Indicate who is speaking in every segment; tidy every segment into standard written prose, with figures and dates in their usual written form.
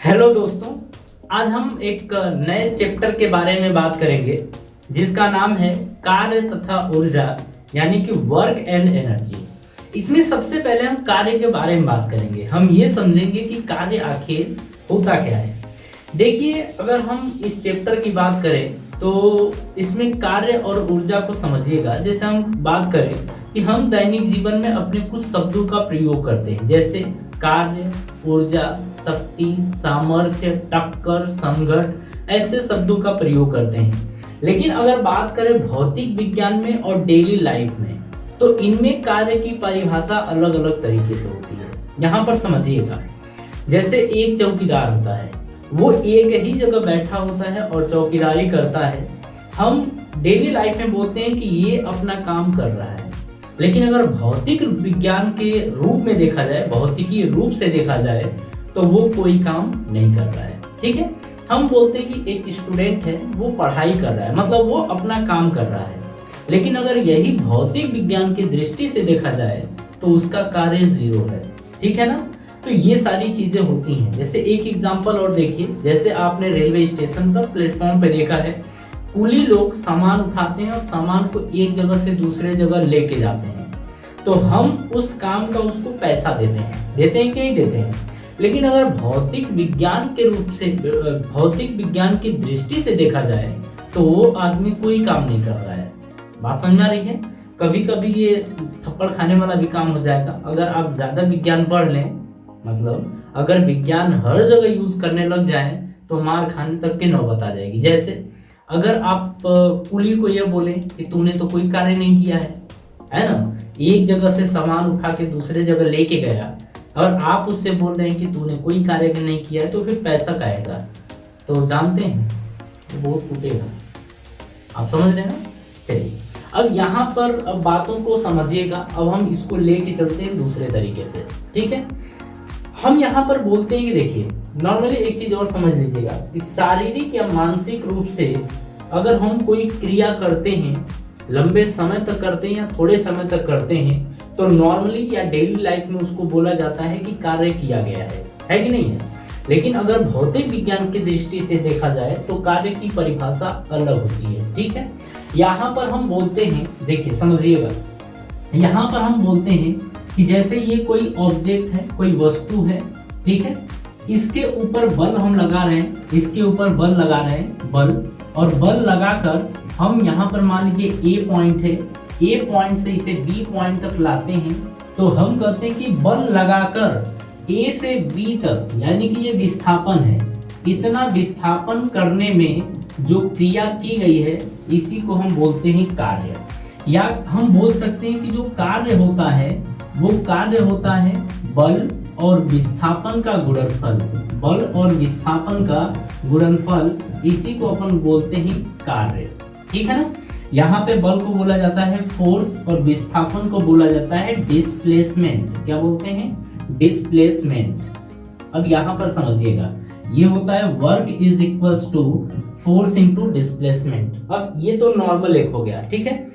Speaker 1: Hello दोस्तों, आज हम एक नए चैप्टर के बारे में बात करेंगे जिसका नाम है कार्य तथा ऊर्जा, यानी कि वर्क एंड एनर्जी। इसमें सबसे पहले हम कार्य के बारे में बात करेंगे। हम ये समझेंगे कि कार्य आखिर होता क्या है। देखिए, अगर हम इस चैप्टर की बात करें तो इसमें कार्य और ऊर्जा को समझिएगा। जैसे हम बात करें कि हम दैनिक जीवन में अपने कुछ शब्दों का प्रयोग करते हैं, जैसे कार्य, ऊर्जा, शक्ति, सामर्थ्य, टक्कर, संघर्ष, ऐसे शब्दों का प्रयोग करते हैं। लेकिन अगर बात करें भौतिक विज्ञान में और डेली लाइफ में, तो इनमें कार्य की परिभाषा अलग अलग तरीके से होती है। यहाँ पर समझिएगा, जैसे एक चौकीदार होता है, वो एक ही जगह बैठा होता है और चौकीदारी करता है। हम डेली लाइफ में बोलते हैं कि ये अपना काम कर रहा है। लेकिन अगर भौतिक विज्ञान के रूप में देखा जाए, भौतिकी रूप से देखा जाए, तो वो कोई काम नहीं कर रहा है। ठीक है, हम बोलते हैं कि एक स्टूडेंट है, वो पढ़ाई कर रहा है, मतलब वो अपना काम कर रहा है। लेकिन अगर यही भौतिक विज्ञान की दृष्टि से देखा जाए तो उसका कार्य जीरो है। ठीक है ना। तो ये सारी चीजें होती हैं। जैसे एक एग्जांपल और देखिए, जैसे आपने रेलवे स्टेशन पर प्लेटफॉर्म पे देखा है, कुली लोग सामान उठाते हैं और सामान को एक जगह से दूसरे जगह लेके जाते हैं। तो हम उस काम का उसको पैसा देते हैं कि नहीं देते हैं। लेकिन अगर भौतिक विज्ञान के रूप से, भौतिक विज्ञान की दृष्टि से देखा जाए तो वो आदमी कोई काम नहीं कर रहा है। बात समझ में आ रही है। कभी कभी ये थप्पड़ खाने वाला भी काम हो जाएगा अगर आप ज्यादा विज्ञान पढ़ लें। मतलब अगर विज्ञान हर जगह यूज करने लग जाए तो मार खाने तक की नौबत आ जाएगी। जैसे अगर आप कुली को ये बोले कि तूने तो कोई कार्य नहीं किया है ना, एक जगह से सामान उठा के दूसरे जगह लेके गया, और आप उससे बोल रहे हैं कि तूने कोई कार्य नहीं किया है, तो फिर पैसा का आएगा। तो जानते हैं तो बहुत टूटेगा। आप समझ रहे हैं ना। चलिए, अब यहाँ पर अब बातों को समझिएगा। अब हम इसको लेके चलते हैं दूसरे तरीके से। ठीक है, हम यहाँ पर बोलते हैं कि देखिए, नॉर्मली एक चीज और समझ लीजिएगा कि शारीरिक या मानसिक रूप से अगर हम कोई क्रिया करते हैं, लंबे समय तक करते हैं या थोड़े समय तक करते हैं, तो नॉर्मली या डेली लाइफ में उसको बोला जाता है कि कार्य किया गया है कि नहीं है। लेकिन अगर भौतिक विज्ञान की दृष्टि से देखा जाए तो कार्य की परिभाषा अलग होती है। ठीक है, यहाँ पर हम बोलते हैं, देखिए समझिएगा, यहाँ पर हम बोलते हैं कि जैसे ये कोई ऑब्जेक्ट है, कोई वस्तु है, ठीक है, इसके ऊपर बल हम लगा रहे हैं, इसके ऊपर बल लगा रहे हैं, बल, और बल लगाकर हम यहाँ पर मान लीजिए ए पॉइंट है, ए पॉइंट से इसे बी पॉइंट तक लाते हैं, तो हम कहते हैं कि बल लगाकर ए से बी तक, यानी कि ये विस्थापन है, इतना विस्थापन करने में जो क्रिया की गई है इसी को हम बोलते हैं कार्य। या हम बोल सकते हैं कि जो कार्य होता है वो कार्य होता है बल और विस्थापन का गुणनफल। बल और विस्थापन का गुणनफल, इसी को अपन बोलते हैं कार्य। ठीक है ना। यहाँ पे बल को बोला जाता है फोर्स और विस्थापन को बोला जाता है डिस्प्लेसमेंट। क्या बोलते हैं? डिस्प्लेसमेंट। अब यहाँ पर समझिएगा, ये होता है work is equals to force into displacement. अब ये तो नॉर्मल एक हो गया। ठीक है,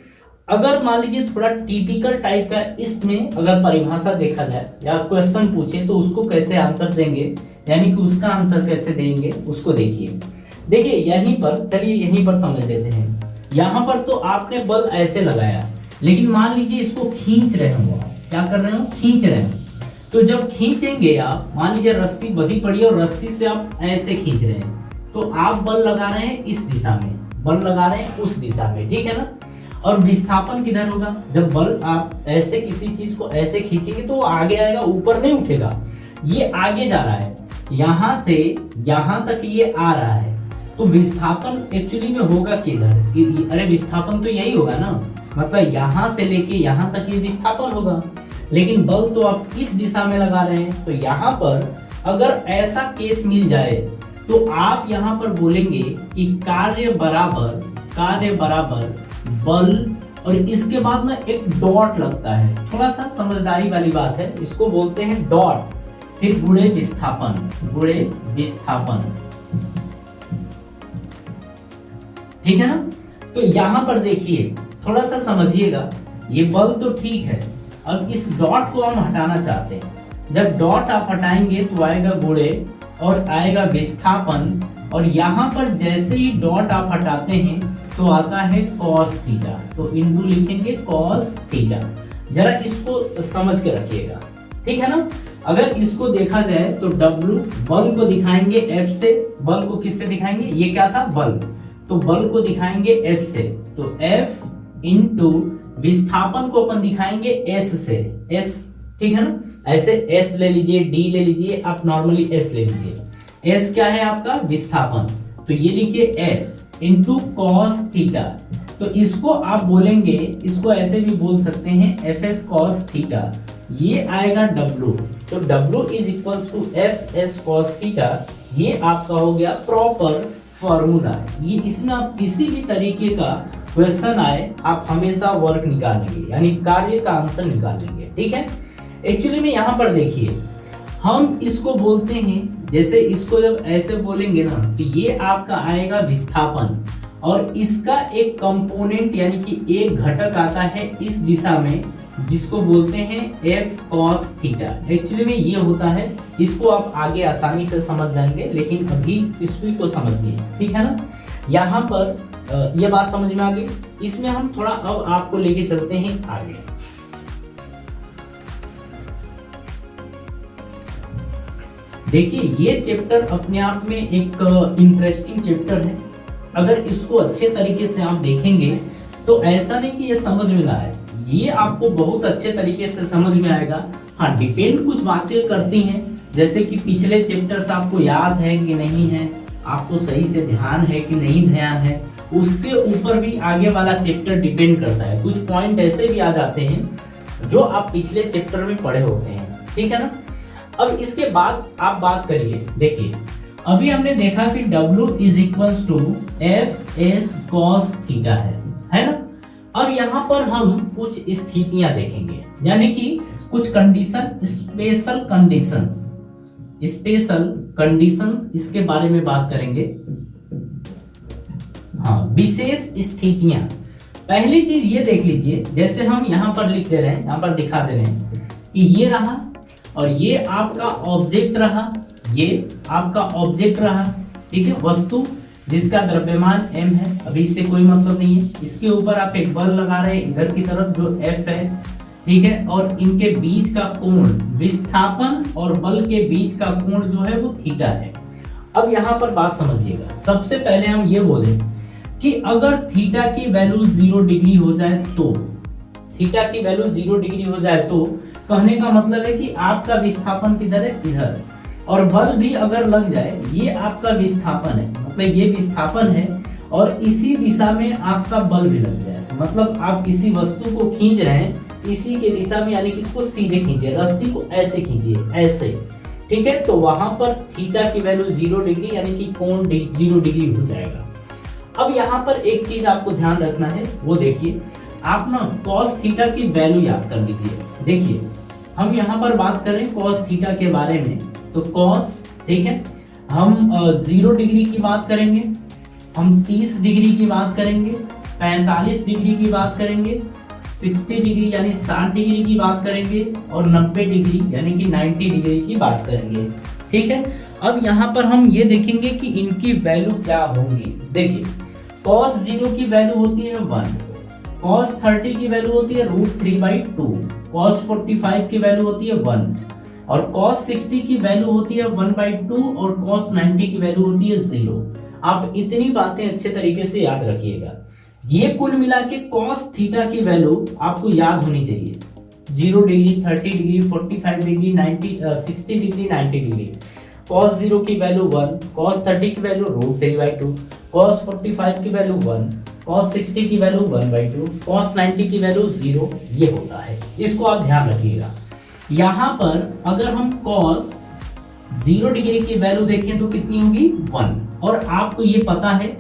Speaker 1: अगर मान लीजिए थोड़ा टिपिकल टाइप का इसमें अगर परिभाषा देखा जाए या क्वेश्चन पूछे तो उसको कैसे आंसर देंगे, यानी कि उसका आंसर कैसे देंगे उसको देखिए यहीं पर, चलिए यहीं पर समझ लेते हैं। यहाँ पर तो आपने बल ऐसे लगाया, लेकिन मान लीजिए इसको खींच रहे हो, क्या कर रहे हो? खींच रहे हो। तो जब खींचेंगे आप, मान लीजिए रस्सी बंधी पड़ी है और रस्सी से आप ऐसे खींच रहे हैं, तो आप बल लगा रहे हैं इस दिशा में, बल लगा रहे हैं उस दिशा में। ठीक है ना। और विस्थापन किधर होगा? जब बल आप ऐसे किसी चीज को ऐसे खींचेंगे तो वो आगे आएगा, ऊपर नहीं उठेगा। ये आगे जा रहा है, यहां से यहां तक ये आ रहा है, तो विस्थापन एक्चुअली में होगा किधर? अरे विस्थापन तो यही होगा ना, मतलब यहां से लेके यहां तक ये विस्थापन होगा। लेकिन बल तो आप इस दिशा में लगा रहे हैं, तो यहाँ पर अगर ऐसा केस मिल जाए तो आप यहाँ पर बोलेंगे कि कार्य बराबर बल, और इसके बाद ना एक डॉट लगता है। थोड़ा सा समझदारी वाली बात है, इसको बोलते हैं डॉट, फिर गुणे विस्थापन। ठीक है ना। तो यहाँ पर देखिए, थोड़ा सा समझिएगा, ये बल तो ठीक है, अब इस डॉट को हम हटाना चाहते हैं। जब डॉट आप हटाएंगे तो आएगा गुणे और आएगा विस्थापन, और यहाँ पर जैसे ही डॉट आप हटाते हैं तो आता है cos थीटा, तो इनटू लिखेंगे cos थीटा। जरा इसको समझ के रखिएगा, ठीक है ना। अगर इसको देखा जाए तो W बल को दिखाएंगे F से, बल को किससे दिखाएंगे, ये क्या था बल, तो बल को दिखाएंगे F से, तो F इंटू विस्थापन को अपन दिखाएंगे S से, S, ठीक है ना। ऐसे S ले लीजिए, D ले लीजिए, आप नॉर्मली S ले लीजिए। S क्या है आपका विस्थापन, तो ये लिखिए S इंटू cos थीटा, तो इसको आप बोलेंगे, इसको ऐसे भी बोल सकते हैं Fs cos थीटा, ये आएगा W, तो W is equals to Fs cos theta. ये आपका हो गया प्रॉपर फॉर्मूला। ये इसमें आप किसी भी तरीके का क्वेश्चन आए आप हमेशा वर्क निकालेंगे, यानी कार्य का आंसर निकालेंगे, ठीक है। एक्चुअली में यहाँ पर देखिए, हम इसको बोलते हैं, जैसे इसको जब ऐसे बोलेंगे ना, तो ये आपका आएगा विस्थापन, और इसका एक कंपोनेंट यानी कि एक घटक आता है इस दिशा में, जिसको बोलते हैं F cos थीटा। एक्चुअली में ये होता है, इसको आप आगे आसानी से समझ जाएंगे, लेकिन अभी इसको को समझिए, ठीक है ना। यहाँ पर ये बात समझ में आ गई। इसमें हम थोड़ा अब आपको लेके चलते हैं आगे। देखिए, ये चैप्टर अपने आप में एक इंटरेस्टिंग चैप्टर है। अगर इसको अच्छे तरीके से आप देखेंगे तो ऐसा नहीं कि ये समझ में ना आए, ये आपको बहुत अच्छे तरीके से समझ में आएगा। हाँ, डिपेंड कुछ बातें करती हैं, जैसे कि पिछले चैप्टर्स आपको याद है कि नहीं है, आपको सही से ध्यान है कि नहीं ध्यान है, उसके ऊपर भी आगे वाला चैप्टर डिपेंड करता है। कुछ पॉइंट ऐसे भी आ जाते हैं जो आप पिछले चैप्टर में पढ़े होते हैं, ठीक है ना। अब इसके बाद आप बात करिए, देखिए अभी हमने देखा कि W is equals to Fs cos theta है ना। अब यहाँ पर हम कुछ स्थितियां देखेंगे, यानी कि कुछ कंडीशन, स्पेशल कंडीशंस इसके बारे में बात करेंगे। हाँ, विशेष स्थितियां। पहली चीज ये देख लीजिए, जैसे हम यहाँ पर लिख दे रहे हैं, यहाँ पर दिखा दे रहे हैं कि ये रहा और ये आपका ऑब्जेक्ट रहा, ये आपका ऑब्जेक्ट रहा, ठीक है, वस्तु जिसका द्रव्यमान m है। अभी इससे कोई मतलब नहीं है, इसके ऊपर आप एक बल लगा रहे हैं इधर की तरफ जो F है, ठीक है, और इनके बीच का कोण, विस्थापन और बल के बीच का कोण जो है वो थीटा है। अब यहाँ पर बात समझिएगा, सबसे पहले हम ये बोले कि अगर थीटा की वैल्यू 0 डिग्री हो जाए तो, थीटा की वैल्यू 0 डिग्री हो जाए तो कहने का मतलब है कि आपका विस्थापन किधर है, इधर, और बल भी अगर लग जाए, ये आपका विस्थापन है, मतलब ये विस्थापन है, और इसी दिशा में आपका बल भी लग जाए, मतलब आप किसी वस्तु को खींच रहे हैं इसी के दिशा में, यानी कि इसको सीधे खींचिए, रस्सी को ऐसे खींचिए, ऐसे, ठीक है, तो वहां पर थीटा की वैल्यू 0 डिग्री यानी कि कोण 0 डिग्री हो जाएगा। अब यहाँ पर एक चीज आपको ध्यान रखना है, वो देखिए, आप ना cos थीटा की वैल्यू याद कर लीजिए। देखिए, हम यहाँ पर बात करें cos थीटा के बारे में, तो cos, ठीक है, हम 0 डिग्री की बात करेंगे, हम 30 डिग्री की बात करेंगे, 45 डिग्री की बात करेंगे, 60 डिग्री यानी 60 डिग्री की बात करेंगे, और 90 डिग्री यानी कि 90 डिग्री की बात करेंगे, ठीक है। अब यहाँ पर हम ये देखेंगे कि इनकी वैल्यू क्या होंगी। देखिए, cos 0 की वैल्यू होती है 1, cos 30 की वैल्यू होती है √3/2, cos 45 की वैल्यू होती है 1, और cos 60 की वैल्यू होती है 1/2, और cos 90 की वैल्यू होती है 0। आप इतनी बातें अच्छे तरीके से याद रखिएगा। ये कुल मिला के cos थीटा की वैल्यू आपको याद होनी चाहिए, 0 degree, 30 degree, 45 degree, 60 degree, 90 degree. cos 0 की वैल्यू 1, cos 30 की वैल्यू √3/2, cos 45 की वैल्यू 1, cos 60 की वैल्यू 1/2, cos 90 की वैल्यू 0, ये होता है। इसको आप ध्यान रखिएगा। यहाँ पर अगर हम cos 0 डिग्री की वैल्यू देखें तो कितनी होगी, 1, और आपको ये पता है,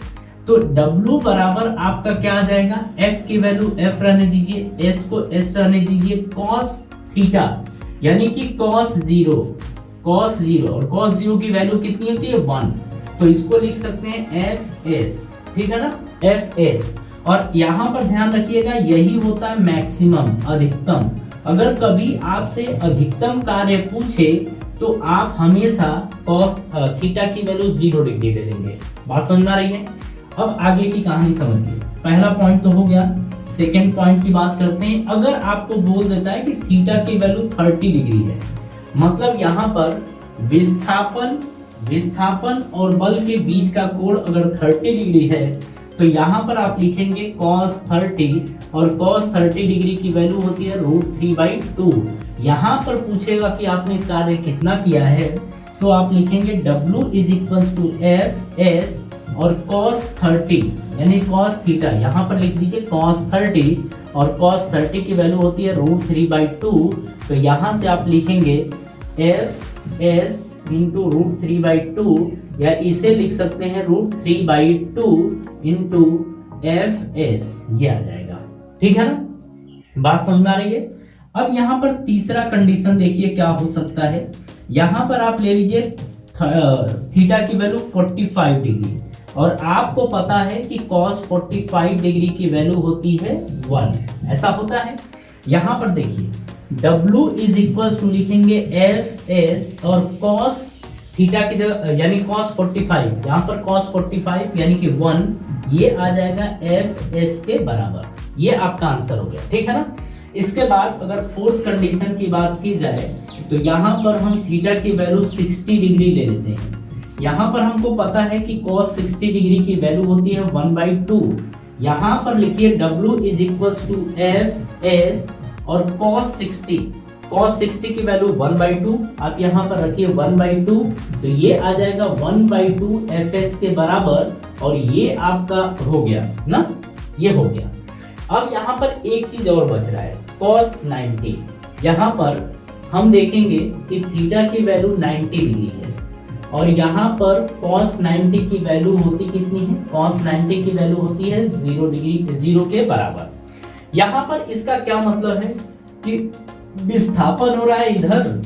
Speaker 1: तो W बराबर आपका क्या आ जाएगा, F की वैल्यू F रहने दीजिए, S को S रहने दीजिए, cos थीटा यानी कि cos 0, और cos 0 की वैल्यू कितनी होती है, 1, तो इसको लिख सकते हैं Fs, ठीक है ना, Fs। और यहाँ पर ध्यान रखिएगा, यही होता है मैक्सिमम, अधिकतम। अगर कभी आपसे अधिकतम कार्य पूछे तो आप हमेशा कॉस थीटा की वैल्यू 0 डिग्री ले लेंगे। बात समझ में आ रही है? अब आगे की कहानी समझिए। पहला पॉइंट तो हो गया। सेकेंड पॉइंट की बात करते हैं। अगर आपको बोल देता है कि थीटा की वैल्यू 30 डिग्री है, मतलब यहाँ पर विस्थापन और बल के बीच का कोण अगर 30 डिग्री है, तो यहाँ पर आप लिखेंगे cos 30, और cos 30 डिग्री की वैल्यू होती है √3/2। यहाँ पर पूछेगा कि आपने कार्य कितना किया है, तो आप लिखेंगे W = Fs और cos 30 यानी cos थीटा, यहाँ पर लिख दीजिए cos 30, और cos 30 की वैल्यू होती है √3/2। तो यहाँ से आप लिखेंगे Fs × √3/2, या इसे लिख सकते हैं √3/2 × Fs, ये आ जाएगा। ठीक है ना? बात समझ में आ रही है? अब यहाँ पर तीसरा कंडीशन देखिए क्या हो सकता है। यहाँ पर आप ले लीजिए थीटा की वैल्यू 45 डिग्री, और आपको पता है कि cos 45 डिग्री की वैल्यू होती है 1, ऐसा होता है। यहाँ पर देखिए W = लिखेंगे Fs, और cos थीटा की जगह यानी cos 45, यहाँ पर cos 45 यानी कि 1, ये आ जाएगा Fs के बराबर। ये आपका आंसर हो गया। ठीक है ना? इसके बाद अगर फोर्थ कंडीशन की बात की जाए, तो यहाँ पर हम थीटा की वैल्यू 60 डिग्री ले लेते हैं। यहाँ पर हमको पता है कि cos 60 डिग्री की वैल्यू होती है 1/2। यहाँ पर लिखिए W = Fs, और cos 60 की वैल्यू 1/2, आप यहाँ पर रखिए 1/2, तो ये आ जाएगा 1/2 Fs के बराबर, और ये आपका हो गया ना, ये हो गया। अब यहाँ पर एक चीज और बच रहा है, cos 90। यहाँ पर हम देखेंगे कि थीटा की वैल्यू 90 डिग्री है, और यहाँ पर cos 90 की वैल्यू होती कितनी है? cos 90 की वैल्यू होती है 0 डिग्री, 0 के बराबर। यहाँ पर इसका क्या मतलब है कि विस्थापन हो रहा है इधर,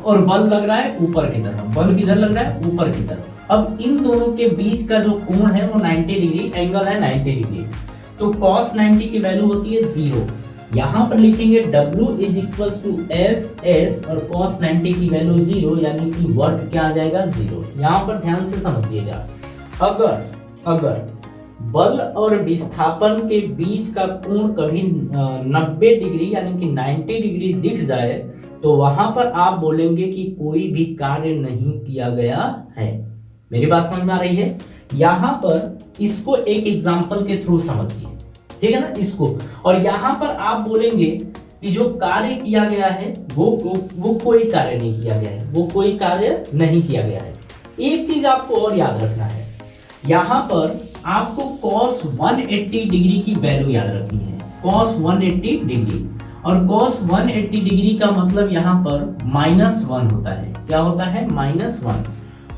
Speaker 1: और बल लग रहा है ऊपर की तरफ। बल किधर लग रहा है? ऊपर की तरफ। अब इन दोनों के बीच का जो कोण है वो 90 डिग्री, एंगल है 90 डिग्री। तो cos 90 की वैल्यू होती है 0। यहाँ पर लिखेंगे W = Fs, और cos 90 की वैल्यू 0, यानी कि वर्क क्या आ जाएगा? 0। यहाँ पर ध्यान से समझिएगा, अगर बल और विस्थापन के बीच का कोण कभी 90 डिग्री यानी कि 90 डिग्री दिख जाए, तो वहां पर आप बोलेंगे कि कोई भी कार्य नहीं किया गया है। मेरी बात समझ में आ रही है? यहाँ पर इसको एक एग्जांपल के थ्रू समझिए। ठीक है ना? इसको, और यहाँ पर आप बोलेंगे कि जो कार्य किया गया है वो कोई कार्य नहीं किया गया है, वो कोई कार्य नहीं किया गया है। एक चीज आपको और याद रखना है, यहाँ पर आपको cos 180 डिग्री की वैल्यू याद रखनी है। cos 180 डिग्री, और cos 180 डिग्री का मतलब यहाँ पर -1 होता है। क्या होता है? -1।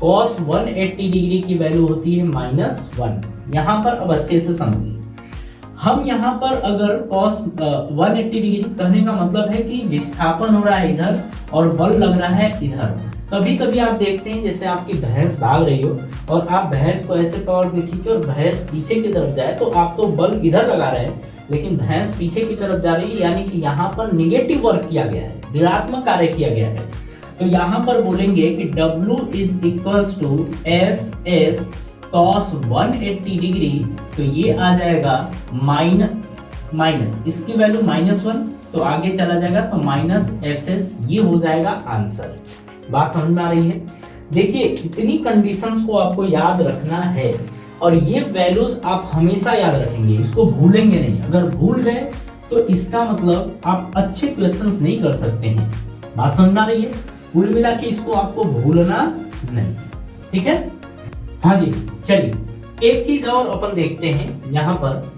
Speaker 1: cos 180 डिग्री की वैल्यू होती है -1। यहाँ पर अब अच्छे से समझिए, हम यहाँ पर अगर cos 180 डिग्री कहने का मतलब है कि विस्थापन हो रहा है इधर और बल लग रहा है इधर। कभी कभी आप देखते हैं जैसे आपकी भैंस भाग रही हो और आप भैंस को ऐसे पकड़ के खींचे और भैंस पीछे की तरफ जाए, तो आप तो बल इधर लगा रहे हैं लेकिन भैंस पीछे की तरफ जा रही है, यानी कि यहाँ पर निगेटिव वर्क किया गया है, ऋणात्मक कार्य किया गया है। तो यहाँ पर बोलेंगे कि W = Fs cos 180 डिग्री, तो ये आ जाएगा माइनस इसकी वैल्यू -1, तो आगे चला जाएगा तो -Fs, ये हो जाएगा आंसर। बात समझ में आ रही है? देखिए इतनी कंडीशंस को आपको याद रखना है, और ये वैल्यूज आप हमेशा याद रखेंगे, इसको भूलेंगे नहीं। अगर भूल गए तो इसका मतलब आप अच्छे क्वेश्चंस नहीं कर सकते हैं। बात समझ में आ रही है? कुल मिला के इसको आपको भूलना नहीं। ठीक है? हाँ जी, चलिए एक चीज और अपन देखते हैं। यहाँ पर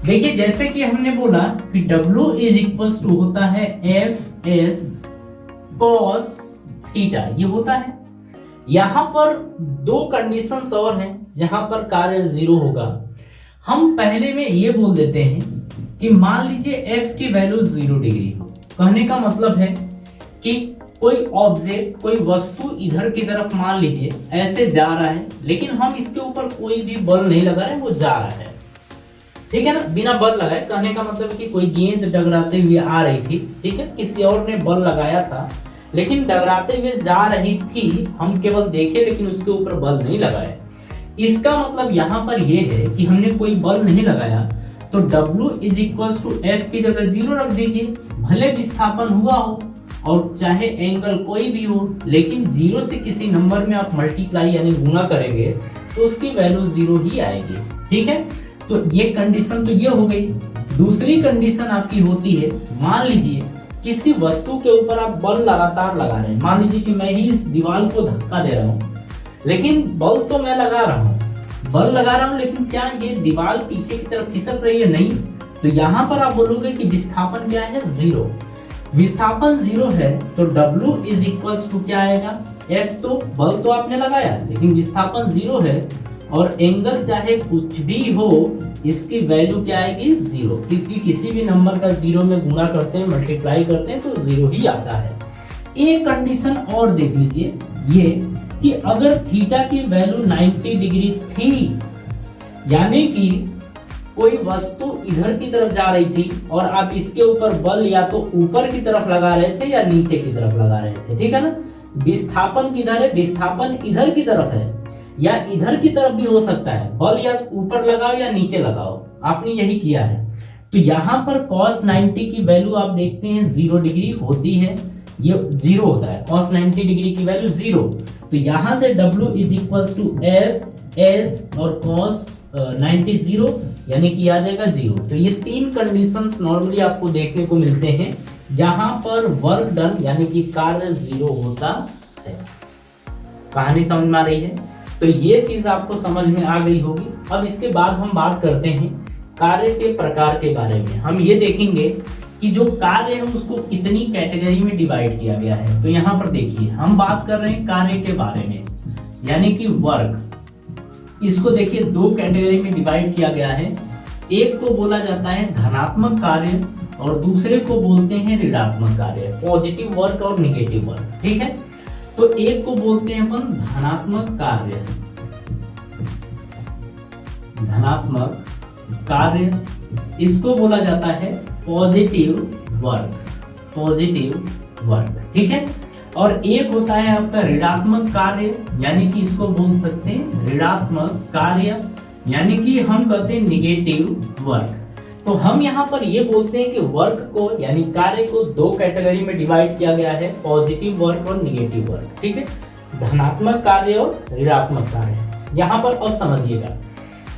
Speaker 1: देखिए जैसे कि हमने बोला कि W = होता है Fs cos थीटा, ये होता है। यहाँ पर दो कंडीशंस और हैं जहां पर कार्य 0 होगा। हम पहले में ये बोल देते हैं कि मान लीजिए F की वैल्यू 0 डिग्री हो। कहने का मतलब है कि कोई ऑब्जेक्ट, कोई वस्तु इधर की तरफ मान लीजिए ऐसे जा रहा है, लेकिन हम इसके ऊपर कोई भी बल नहीं लगा रहे, वो जा रहा है। ठीक है ना? बिना बल लगाए। कहने का मतलब कि कोई गेंद डगराते हुए आ रही थी, ठीक है, किसी और ने बल लगाया था, लेकिन डगराते हुए जा रही थी, हम केवल देखे लेकिन उसके ऊपर बल नहीं लगाए। इसका मतलब यहाँ पर यह है कि हमने कोई बल नहीं लगाया, तो W is equal to F की जगह 0 रख दीजिए। भले विस्थापन हुआ हो और चाहे एंगल कोई भी हो, लेकिन 0 से किसी नंबर में आप मल्टीप्लाई यानी गुणा करेंगे तो उसकी वैल्यू 0 ही आएगी। ठीक है, तो ये कंडीशन तो ये हो गई। दूसरी कंडीशन आपकी होती है, मान लीजिए किसी वस्तु के ऊपर आप बल लगातार लगा रहे हैं। मान लीजिए कि मैं ही इस दीवार को धक्का दे रहा हूँ, लेकिन बल तो मैं लगा रहा हूँ, लेकिन क्या ये दीवार पीछे की तरफ खिसक रही है? नहीं। तो यहाँ पर आप बोलोगे कि विस्थापन क्या है? 0। विस्थापन 0 है तो W इज इक्वल्स टू क्या आएगा? F। तो बल तो आपने लगाया लेकिन विस्थापन 0 है और एंगल चाहे कुछ भी हो, इसकी वैल्यू क्या आएगी? 0, क्योंकि किसी भी नंबर का 0 में गुणा करते हैं, मल्टीप्लाई करते हैं तो 0 ही आता है। एक कंडीशन और देख लीजिए, ये कि अगर थीटा की वैल्यू 90 डिग्री थी, यानी कि कोई वस्तु इधर की तरफ जा रही थी और आप इसके ऊपर बल या तो ऊपर की तरफ लगा रहे थे या नीचे की तरफ लगा रहे थे, ठीक है ना। विस्थापन किधर है? विस्थापन इधर की तरफ है या इधर की तरफ भी हो सकता है। बल या ऊपर लगाओ या नीचे लगाओ, आपने यही किया है। तो यहाँ पर cos 90 की वैल्यू आप देखते हैं 0 डिग्री होती है, ये 0 होता है। cos 90 डिग्री की वैल्यू 0, तो यहाँ से W is equal to F S और cos 90 0, यानी कि आ जाएगा 0। तो ये 3 कंडीशंस नॉर्मली आपको देखने को मिलते हैं जहां पर वर्क डन यानी कि कार्य 0 होता है। कहानी समझ में आ रही है? तो ये चीज आपको समझ में आ गई होगी। अब इसके बाद हम बात करते हैं कार्य के प्रकार के बारे में। हम ये देखेंगे कि जो कार्य है उसको कितनी कैटेगरी में डिवाइड किया गया है। तो यहाँ पर देखिए, हम बात कर रहे हैं कार्य के बारे में, यानी कि वर्क। इसको देखिए 2 कैटेगरी में डिवाइड किया गया है। एक को बोला जाता है धनात्मक कार्य और दूसरे को बोलते हैं ऋणात्मक कार्य, पॉजिटिव वर्क और निगेटिव वर्क। ठीक है, तो एक को बोलते हैं अपन धनात्मक कार्य, धनात्मक कार्य। इसको बोला जाता है पॉजिटिव वर्क, पॉजिटिव वर्क। ठीक है, और एक होता है आपका ऋणात्मक कार्य, यानी कि इसको बोल सकते हैं ऋणात्मक कार्य, यानी कि हम कहते हैं निगेटिव वर्क। तो हम यहाँ पर ये बोलते हैं कि वर्क को यानी कार्य को 2 कैटेगरी में डिवाइड किया गया है, पॉजिटिव वर्क और निगेटिव वर्क। ठीक है, धनात्मक कार्य और ऋणात्मक कार्य। यहाँ पर अब समझिएगा,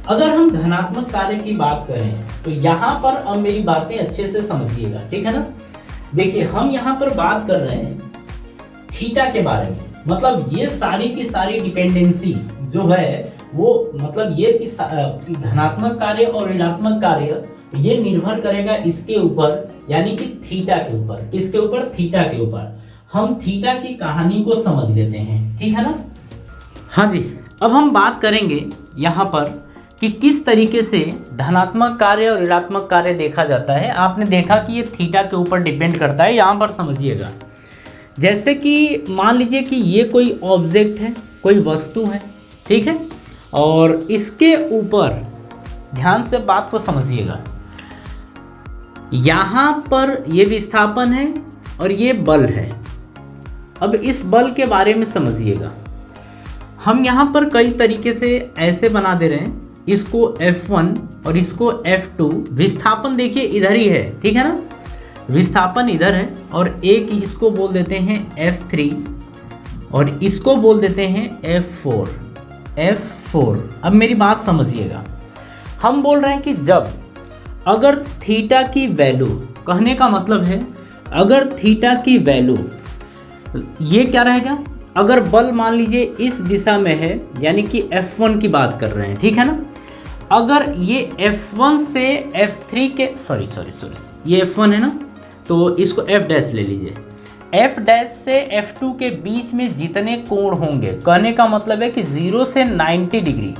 Speaker 1: अगर हम धनात्मक कार्य की बात करें तो यहाँ पर अब मेरी बातें अच्छे से समझिएगा, ठीक है ना। देखिए, हम यहाँ पर बात कर रहे हैं थीटा के बारे में। मतलब ये सारी की सारी डिपेंडेंसी जो है वो मतलब ये कि धनात्मक कार्य और ऋणात्मक कार्य ये निर्भर करेगा इसके ऊपर, यानी कि थीटा के ऊपर। किसके ऊपर? थीटा के ऊपर। हम थीटा की कहानी को समझ लेते हैं, ठीक है ना। हाँ जी, अब हम बात करेंगे यहाँ पर कि किस तरीके से धनात्मक कार्य और ऋणात्मक कार्य देखा जाता है। आपने देखा कि ये थीटा के ऊपर डिपेंड करता है। यहाँ पर समझिएगा, जैसे कि मान लीजिए कि ये कोई ऑब्जेक्ट है, कोई वस्तु है, ठीक है, और इसके ऊपर ध्यान से बात को समझिएगा, यहाँ पर ये विस्थापन है और ये बल है। अब इस बल के बारे में समझिएगा, हम यहाँ पर कई तरीके से ऐसे बना दे रहे हैं, इसको F1 और इसको F2। विस्थापन देखिए इधर ही है, ठीक है ना, विस्थापन इधर है, और एक इसको बोल देते हैं F3 और इसको बोल देते हैं F4। अब मेरी बात समझिएगा, हम बोल रहे हैं कि जब अगर थीटा की वैल्यू, कहने का मतलब है अगर थीटा की वैल्यू, ये क्या रहेगा, अगर बल मान लीजिए इस दिशा में है, यानी कि F1 की बात कर रहे हैं, ठीक है ना। अगर ये F1 से F3 के सॉरी ये F1 है ना, तो इसको F डैश ले लीजिए। F डैश से F2 के बीच में जितने कोण होंगे, कहने का मतलब है कि 0 से 90 डिग्री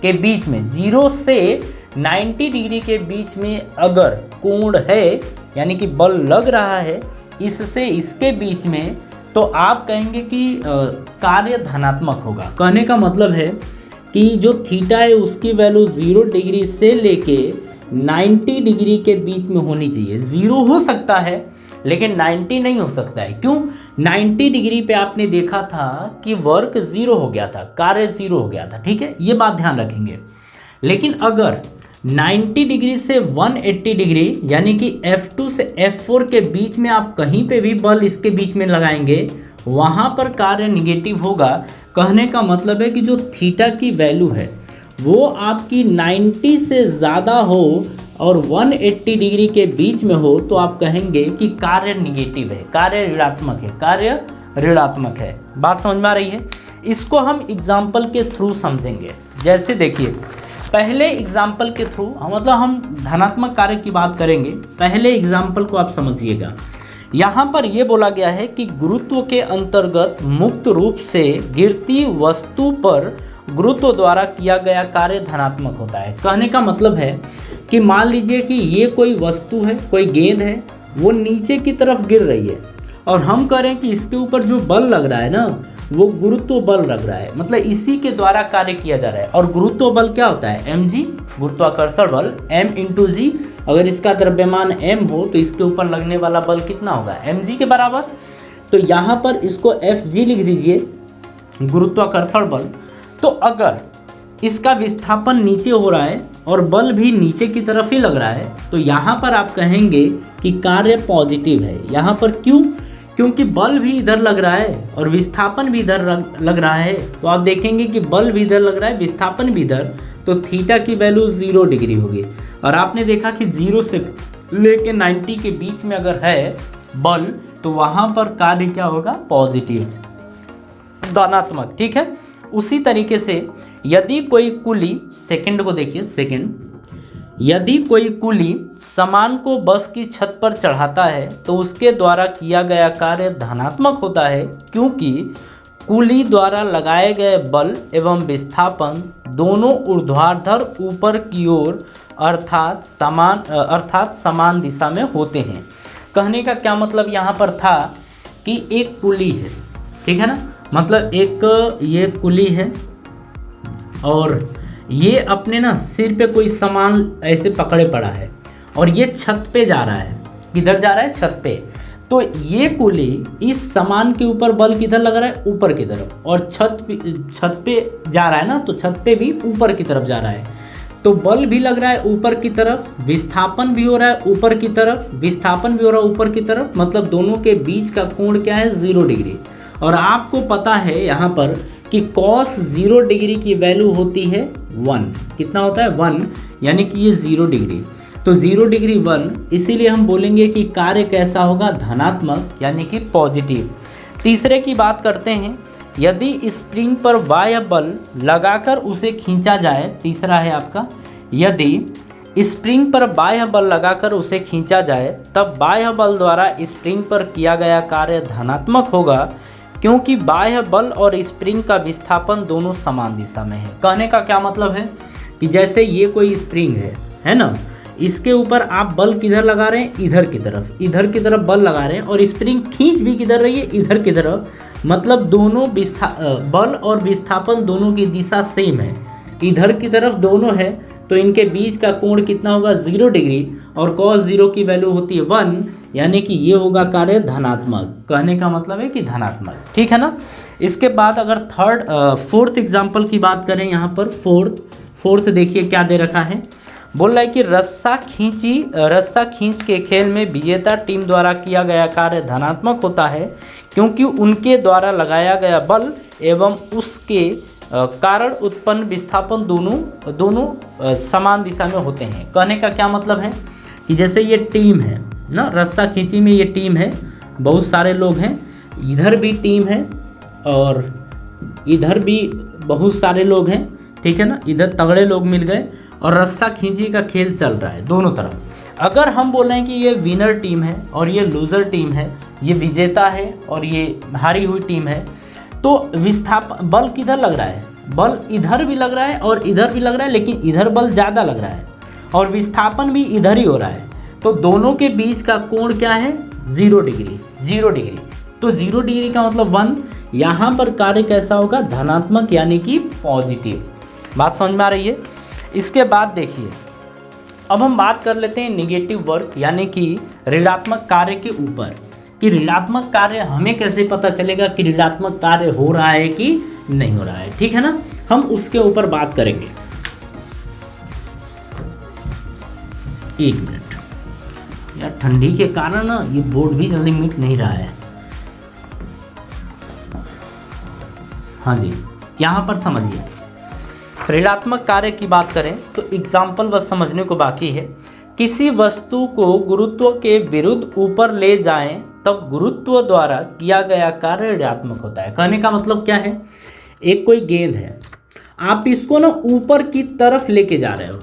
Speaker 1: के बीच में, 0 से 90 डिग्री के बीच में अगर कोण है, यानी कि बल लग रहा है इससे इसके बीच में, तो आप कहेंगे कि कार्य धनात्मक होगा। कहने का मतलब है कि जो थीटा है उसकी वैल्यू 0 डिग्री से लेके 90 डिग्री के बीच में होनी चाहिए। 0 हो सकता है लेकिन 90 नहीं हो सकता है। क्यों? 90 डिग्री पे आपने देखा था कि वर्क जीरो हो गया था, कार्य जीरो हो गया था, ठीक है, ये बात ध्यान रखेंगे। लेकिन अगर 90 डिग्री से 180 डिग्री यानी कि F2 से F4 के बीच में आप कहीं पे भी बल इसके बीच में लगाएंगे, वहाँ पर कार्य निगेटिव होगा। कहने का मतलब है कि जो थीटा की वैल्यू है वो आपकी 90 से ज़्यादा हो और 180 डिग्री के बीच में हो तो आप कहेंगे कि कार्य निगेटिव है, कार्य ऋणात्मक है, कार्य ऋणात्मक है। बात समझ में आ रही है? इसको हम एग्जाम्पल के थ्रू समझेंगे। जैसे देखिए, पहले एग्जाम्पल के थ्रू मतलब हम धनात्मक कार्य की बात करेंगे। पहले एग्जाम्पल को आप समझिएगा। यहाँ पर यह बोला गया है कि गुरुत्व के अंतर्गत मुक्त रूप से गिरती वस्तु पर गुरुत्व द्वारा किया गया कार्य धनात्मक होता है। कहने का मतलब है कि मान लीजिए कि ये कोई वस्तु है, कोई गेंद है, वो नीचे की तरफ गिर रही है और हम कह रहे हैं कि इसके ऊपर जो बल लग रहा है ना, वो गुरुत्व बल लग रहा है, मतलब इसी के द्वारा कार्य किया जा रहा है। और गुरुत्व बल क्या होता है? mg, गुरुत्वाकर्षण बल m × g। अगर इसका द्रव्यमान m हो तो इसके ऊपर लगने वाला बल कितना होगा? mg के बराबर। तो यहाँ पर इसको fg लिख दीजिए, गुरुत्वाकर्षण बल। तो अगर इसका विस्थापन नीचे हो रहा है और बल भी नीचे की तरफ ही लग रहा है तो यहाँ पर आप कहेंगे कि कार्य पॉजिटिव है। यहाँ पर क्यों? क्योंकि बल भी इधर लग रहा है और विस्थापन भी इधर लग रहा है। तो आप देखेंगे कि बल भी इधर लग रहा है, विस्थापन भी इधर, तो थीटा की वैल्यू 0 डिग्री होगी। और आपने देखा कि 0 से लेके 90 के बीच में अगर है बल तो वहाँ पर कार्य क्या होगा? पॉजिटिव, धनात्मक, ठीक है। उसी तरीके से यदि कोई कुली, सेकंड को देखिए, सेकंड, यदि कोई कुली सामान को बस की छत पर चढ़ाता है तो उसके द्वारा किया गया कार्य धनात्मक होता है, क्योंकि कुली द्वारा लगाए गए बल एवं विस्थापन दोनों ऊर्ध्वाधर ऊपर की ओर अर्थात समान दिशा में होते हैं। कहने का क्या मतलब यहाँ पर था कि एक कुली है, ठीक है ना, मतलब एक ये कुली है और ये अपने ना सिर पे कोई सामान ऐसे पकड़े पड़ा है और ये छत पे जा रहा है। किधर जा रहा है? छत पे। तो ये कुली इस सामान के ऊपर बल किधर लग रहा है? ऊपर की तरफ। और छत पे जा रहा है ना, तो छत पे भी ऊपर की तरफ जा रहा है। तो बल भी लग रहा है ऊपर की तरफ, विस्थापन भी हो रहा है ऊपर की तरफ, विस्थापन भी हो रहा है ऊपर की तरफ, मतलब दोनों के बीच का कोण क्या है? 0 डिग्री। और आपको पता है यहाँ पर कि cos 0 डिग्री की वैल्यू होती है 1। कितना होता है? 1, यानी कि ये 0 डिग्री। तो 0 डिग्री 1, इसीलिए हम बोलेंगे कि कार्य कैसा होगा? धनात्मक, यानी कि पॉजिटिव। तीसरे की बात करते हैं। यदि स्प्रिंग पर बाह्य बल लगाकर उसे खींचा जाए, तीसरा है आपका, यदि स्प्रिंग पर बाह्य बल लगाकर उसे खींचा जाए तब बाह्य बल द्वारा स्प्रिंग पर किया गया कार्य धनात्मक होगा, क्योंकि बाह्य बल और स्प्रिंग का विस्थापन दोनों समान दिशा में है। कहने का क्या मतलब है कि जैसे ये कोई स्प्रिंग है ना, इसके ऊपर आप बल किधर लगा रहे हैं? इधर की तरफ बल लगा रहे हैं और स्प्रिंग खींच भी किधर रही है? इधर की तरफ। मतलब दोनों बल और विस्थापन दोनों की दिशा सेम है, इधर की तरफ दोनों है, तो इनके बीच का कोण कितना होगा? 0 डिग्री। और cos 0 की वैल्यू होती है 1, यानी कि ये होगा कार्य धनात्मक। कहने का मतलब है कि धनात्मक, ठीक है ना। इसके बाद अगर फोर्थ एग्जाम्पल की बात करें, यहाँ पर फोर्थ देखिए क्या दे रखा है। बोल रहा है कि रस्सा खींच के खेल में विजेता टीम द्वारा किया गया कार्य धनात्मक होता है, क्योंकि उनके द्वारा लगाया गया बल एवं उसके कारण उत्पन्न विस्थापन दोनों समान दिशा में होते हैं। कहने का क्या मतलब है कि जैसे ये टीम है ना, रस्सा खींची में ये टीम है, बहुत सारे लोग हैं, इधर भी टीम है और इधर भी बहुत सारे लोग हैं, ठीक है ना, इधर तगड़े लोग मिल गए और रस्सा खींची का खेल चल रहा है दोनों तरफ। अगर हम बोल रहे हैं कि ये विनर टीम है और ये लूज़र टीम है, ये विजेता है और ये हारी हुई टीम है, तो विस्थापन बल किधर लग रहा है? बल इधर भी लग रहा है और इधर भी लग रहा है, लेकिन इधर बल ज़्यादा लग रहा है और विस्थापन भी इधर ही हो रहा है। तो दोनों के बीच का कोण क्या है? 0 डिग्री। तो 0 डिग्री का मतलब 1। यहाँ पर कार्य कैसा होगा? धनात्मक, यानी कि पॉजिटिव। बात समझ में आ रही है? इसके बाद देखिए, अब हम बात कर लेते हैं निगेटिव वर्क यानी कि ऋणात्मक कार्य के ऊपर, कि ऋणात्मक कार्य हमें कैसे पता चलेगा कि ऋणात्मक कार्य हो रहा है कि नहीं हो रहा है, ठीक है ना, हम उसके ऊपर बात करेंगे। एक मिनट यार, ठंडी के कारण ना ये बोर्ड भी जल्दी मिट नहीं रहा है। हाँ जी, यहाँ पर समझिए, ऋणात्मक कार्य की बात करें तो एग्जाम्पल बस समझने को बाकी है। किसी वस्तु को गुरुत्व के विरुद्ध ऊपर ले जाएं तब गुरुत्व द्वारा किया गया कार्य ऋणात्मक होता है। कहने का मतलब क्या है, एक कोई गेंद है, आप इसको ना ऊपर की तरफ लेके जा रहे हो,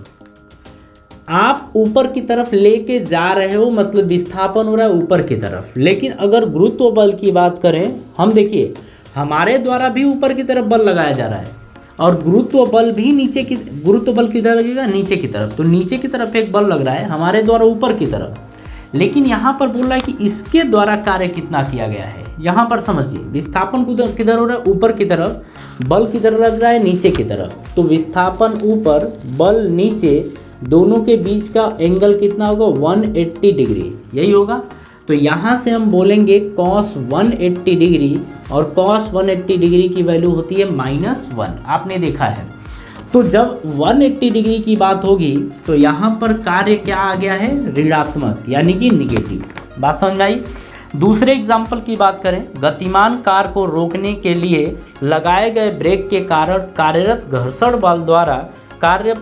Speaker 1: आप ऊपर की तरफ लेके जा रहे हो मतलब विस्थापन हो रहा है ऊपर की तरफ। लेकिन अगर गुरुत्व बल की बात करें, हम देखिए हमारे द्वारा भी ऊपर की तरफ बल लगाया जा रहा है और गुरुत्व बल भी नीचे की, गुरुत्व बल किधर लगेगा, नीचे की तरफ। तो नीचे की तरफ एक बल लग रहा है हमारे द्वारा ऊपर की तरफ, लेकिन यहाँ पर बोल रहा है कि इसके द्वारा कार्य कितना किया गया है। यहाँ पर समझिए, विस्थापन किधर हो रहा है, ऊपर की तरफ, बल किधर लग रहा है, नीचे की तरफ। तो विस्थापन ऊपर, बल नीचे, दोनों के बीच का एंगल कितना होगा, 180 डिग्री, यही होगा। तो यहाँ से हम बोलेंगे cos 180 डिग्री, और cos 180 डिग्री की वैल्यू होती है -1, आपने देखा है। तो जब 180 डिग्री की बात होगी तो यहाँ पर कार्य क्या आ गया है, ऋणात्मक यानी कि निगेटिव। बात समझ में आई। दूसरे एग्जाम्पल की बात करें, गतिमान कार को रोकने के लिए लगाए गए ब्रेक के कारण कार्यरत घर्षण बल द्वारा कार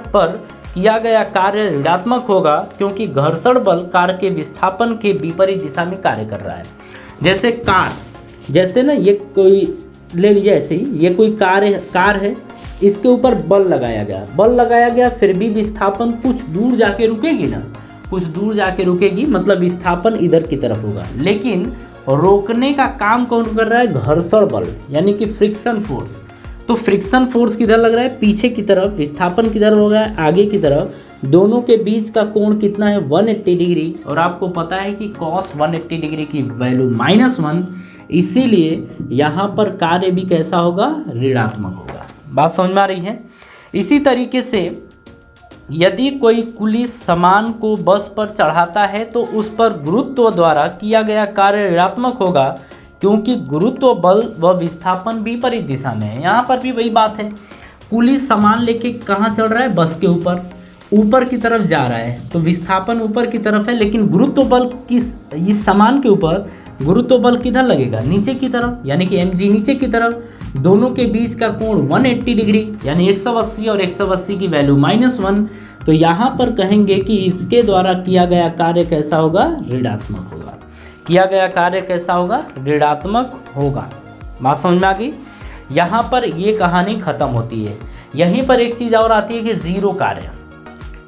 Speaker 1: पर किया गया कार्य ऋणात्मक होगा, क्योंकि घर्षण बल कार के विस्थापन के विपरीत दिशा में कार्य कर रहा है। जैसे कार, जैसे ना ये कोई ले लीजिए, ऐसे ही ये कोई कार है, इसके ऊपर बल लगाया गया, फिर भी विस्थापन कुछ दूर जाके रुकेगी ना, कुछ दूर जाके रुकेगी, मतलब विस्थापन इधर की तरफ होगा। लेकिन रोकने का काम कौन कर रहा है, घर्षण बल यानी कि फ्रिक्शन फोर्स। तो फ्रिक्शन फोर्स किधर लग रहा है, पीछे की तरफ, विस्थापन किधर हो रहा है, आगे की तरफ। दोनों के बीच का कोण कितना है, 180 डिग्री, और आपको पता है कि cos 180 डिग्री की वैल्यू -1, इसीलिए यहाँ पर कार्य भी कैसा होगा, ऋणात्मक होगा। बात समझ में आ रही है। इसी तरीके से यदि कोई कुली सामान को बस पर चढ़ाता है तो उस पर गुरुत्व द्वारा किया गया कार्य ऋणात्मक होगा, क्योंकि गुरुत्व बल व विस्थापन विपरीत दिशा में है। यहाँ पर भी वही बात है, कुली सामान लेके कहाँ चढ़ रहा है, बस के ऊपर की तरफ जा रहा है, तो विस्थापन ऊपर की तरफ है, लेकिन गुरुत्व बल इस सामान के ऊपर गुरुत्व बल किधर लगेगा, नीचे की तरफ, यानी कि mg नीचे की तरफ। दोनों के बीच का कोण 180 डिग्री यानी 180, और 180 की वैल्यू -1। तो यहाँ पर कहेंगे कि इसके द्वारा किया गया कार्य कैसा होगा, ऋणात्मक होगा। किया गया कार्य कैसा होगा, ऋणात्मक होगा। बात समझ में आ गई। यहाँ पर ये कहानी खत्म होती है। यहीं पर एक चीज़ और आती है कि जीरो कार्य,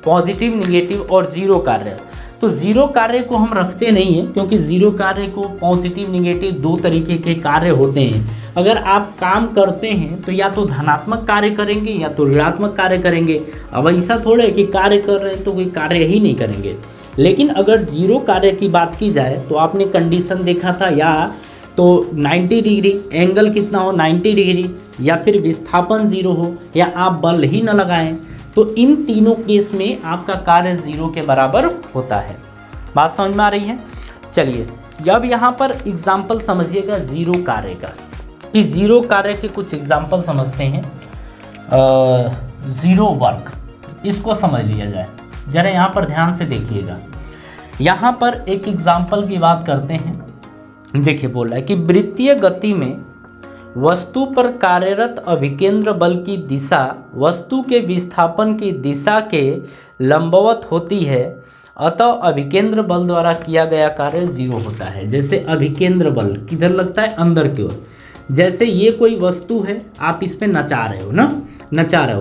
Speaker 1: पॉजिटिव, निगेटिव और जीरो कार्य। तो जीरो कार्य को हम रखते नहीं हैं, क्योंकि जीरो कार्य को पॉजिटिव, निगेटिव दो तरीके के कार्य होते हैं। अगर आप काम करते हैं तो या तो धनात्मक कार्य करेंगे या तो ऋणात्मक कार्य करेंगे। अब ऐसा थोड़े कि कार्य कर रहे हैं तो कोई कार्य ही नहीं करेंगे। लेकिन अगर जीरो कार्य की बात की जाए तो आपने कंडीशन देखा था, या तो 90 डिग्री, एंगल कितना हो 90 डिग्री, या फिर विस्थापन जीरो हो, या आप बल ही न लगाएं, तो इन तीनों केस में आपका कार्य जीरो के बराबर होता है। बात समझ में आ रही है। चलिए अब यहाँ पर एग्जाम्पल समझिएगा जीरो कार्य का, कि जीरो कार्य के कुछ एग्जाम्पल समझते हैं। जीरो वर्क, इसको समझ लिया जाए, जरा यहाँ पर ध्यान से देखिएगा। यहाँ पर एक एग्जाम्पल की बात करते हैं। देखिए बोल रहा है कि वृत्तीय गति में वस्तु पर कार्यरत अभिकेंद्र बल की दिशा वस्तु के विस्थापन की दिशा के लंबवत होती है, अतः अभिकेंद्र बल द्वारा किया गया कार्य जीरो होता है। जैसे अभिकेंद्र बल किधर लगता है, अंदर की ओर। जैसे ये कोई वस्तु है, आप इस पे नचा रहे हो ना,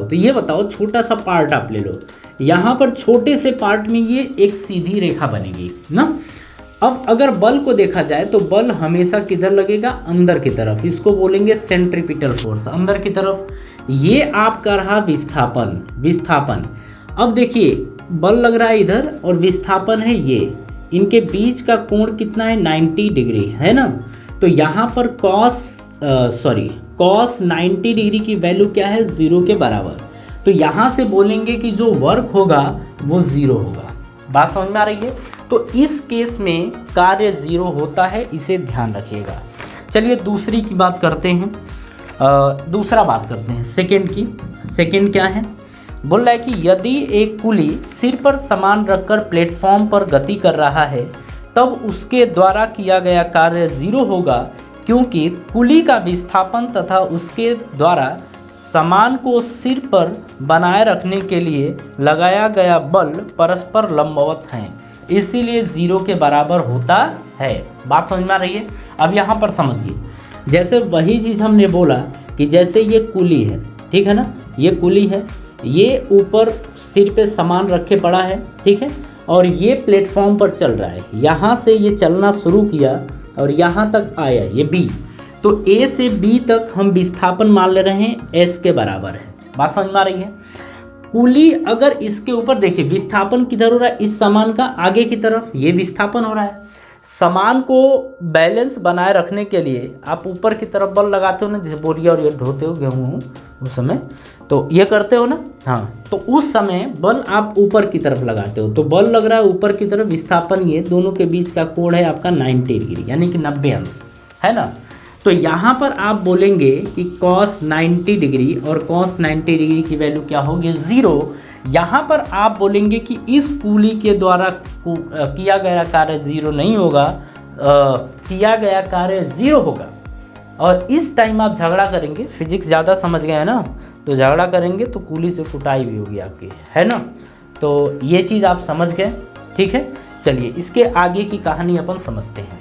Speaker 1: तो ये बताओ, छोटा सा पार्ट आप ले लो, यहाँ पर छोटे से पार्ट में ये एक सीधी रेखा बनेगी ना। अब अगर बल को देखा जाए तो बल हमेशा किधर लगेगा, अंदर की तरफ, इसको बोलेंगे सेंट्रीपिटल फोर्स, अंदर की तरफ। ये आपका रहा विस्थापन। अब देखिए बल लग रहा है इधर और विस्थापन है ये, इनके बीच का कोण कितना है, 90 डिग्री है ना। तो यहाँ पर cos कॉस 90 डिग्री की वैल्यू क्या है, 0 के बराबर। तो यहाँ से बोलेंगे कि जो वर्क होगा वो 0 होगा। बात समझ में आ रही है? तो इस केस में कार्य 0 होता है, इसे ध्यान रखिएगा। चलिए दूसरी की बात करते हैं, दूसरा बात करते हैं सेकंड की। सेकंड क्या है, बोल रहा है कि यदि एक कुली सिर पर सामान रखकर प्लेटफॉर्म पर गति कर रहा है तब उसके द्वारा किया गया कार्य 0 होगा, क्योंकि कुली का विस्थापन तथा उसके द्वारा सामान को सिर पर बनाए रखने के लिए लगाया गया बल परस्पर लंबवत हैं, इसीलिए 0 के बराबर होता है। बात समझ में आ रही है? अब यहाँ पर समझिए, जैसे वही चीज़ हमने बोला कि जैसे ये कुली है, ठीक है ना, ये कुली है, ये ऊपर सिर पे सामान रखे पड़ा है, ठीक है, और ये प्लेटफॉर्म पर चल रहा है। यहाँ से ये चलना शुरू किया और यहाँ तक आया, ये बी। तो ए से बी तक हम विस्थापन मान ले रहे हैं एस के बराबर है। बात समझ में आ रही है? कुली अगर इसके ऊपर देखिए, विस्थापन किधर हो रहा है, इस सामान का आगे की तरफ ये विस्थापन हो रहा है। सामान को बैलेंस बनाए रखने के लिए आप ऊपर की तरफ बल लगाते हो ना, जैसे बोरिया और ये ढोते हो गेहूँ उस समय, तो ये करते हो ना, हाँ, तो उस समय बल आप ऊपर की तरफ लगाते हो, तो बल लग रहा है ऊपर की तरफ, विस्थापन ये दोनों के बीच का कोण है आपका 90 डिग्री, यानी कि 90 अंश, है ना। तो यहाँ पर आप बोलेंगे कि cos 90 डिग्री और cos 90 डिग्री की वैल्यू क्या होगी, 0। यहाँ पर आप बोलेंगे कि इस कुली के द्वारा किया गया कार्य 0 नहीं होगा, किया गया कार्य 0 होगा। और इस टाइम आप झगड़ा करेंगे, फिजिक्स ज़्यादा समझ गए हैं ना, तो झगड़ा करेंगे तो कुली से कुटाई भी होगी आपकी, है ना। तो ये चीज़ आप समझ गए, ठीक है। चलिए इसके आगे की कहानी अपन समझते हैं।